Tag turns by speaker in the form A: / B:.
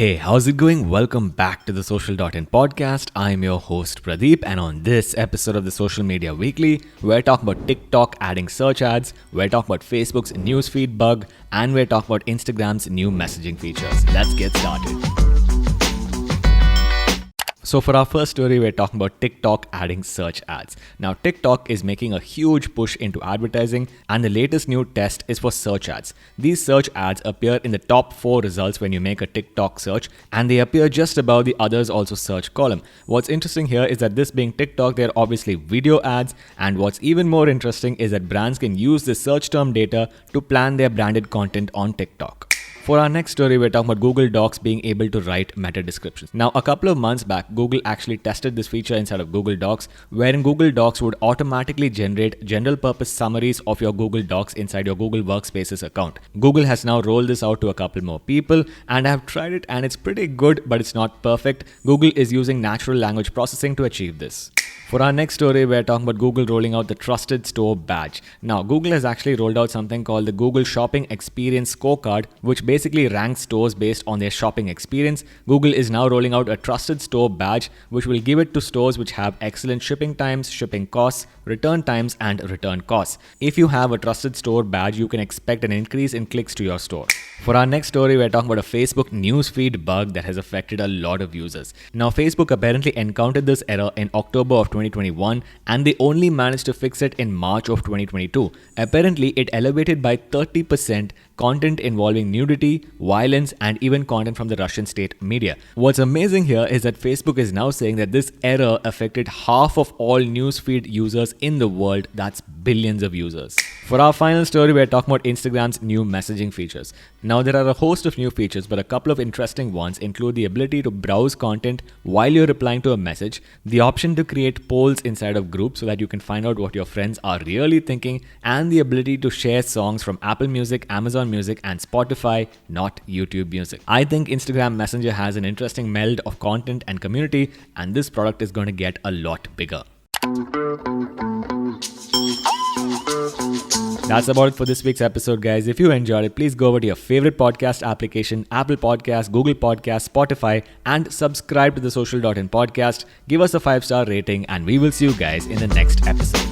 A: Hey, how's it going? Welcome back to the Social.in podcast. I'm your host Pradeep, and on this episode of the Social Media Weekly, we're talking about TikTok adding search ads, we're talking about Facebook's newsfeed bug, and we're talking about Instagram's new messaging features. Let's get started. So for our first story, we're talking about TikTok adding search ads. Now, TikTok is making a huge push into advertising, and the latest new test is for search ads. These search ads appear in the top 4 results when you make a TikTok search, and they appear just above the others also search column. What's interesting here is that this being TikTok, they're obviously video ads, and what's even more interesting is that brands can use this search term data to plan their branded content on TikTok. For our next story, we're talking about Google Docs being able to write meta descriptions. Now, a couple of months back, Google actually tested this feature inside of Google Docs, wherein Google Docs would automatically generate general purpose summaries of your Google Docs inside your Google Workspaces account. Google has now rolled this out to a couple more people, and I've tried it and it's pretty good, but it's not perfect. Google is using natural language processing to achieve this. For our next story, we're talking about Google rolling out the Trusted Store badge. Now, Google has actually rolled out something called the Google Shopping Experience Scorecard, which basically ranks stores based on their shopping experience. Google is now rolling out a Trusted Store badge, which will give it to stores which have excellent shipping times, shipping costs, return times, and return costs. If you have a Trusted Store badge, you can expect an increase in clicks to your store. For our next story, we're talking about a Facebook newsfeed bug that has affected a lot of users. Now, Facebook apparently encountered this error in October of 2021, and they only managed to fix it in March of 2022. Apparently, it elevated by 30% content involving nudity, violence, and even content from the Russian state media. What's amazing here is that Facebook is now saying that this error affected half of all newsfeed users in the world. That's billions of users. For our final story, we're talking about Instagram's new messaging features. Now, there are a host of new features, but a couple of interesting ones include the ability to browse content while you're replying to a message, the option to create polls inside of groups so that you can find out what your friends are really thinking, and the ability to share songs from Apple Music, Amazon Music, and Spotify, not YouTube Music. I think Instagram Messenger has an interesting meld of content and community, and this product is going to get a lot bigger. That's about it for this week's episode, guys. If you enjoyed it, please go over to your favorite podcast application, Apple Podcasts, Google Podcasts, Spotify, and subscribe to the Social.in podcast. Give us a 5-star rating, and we will see you guys in the next episode.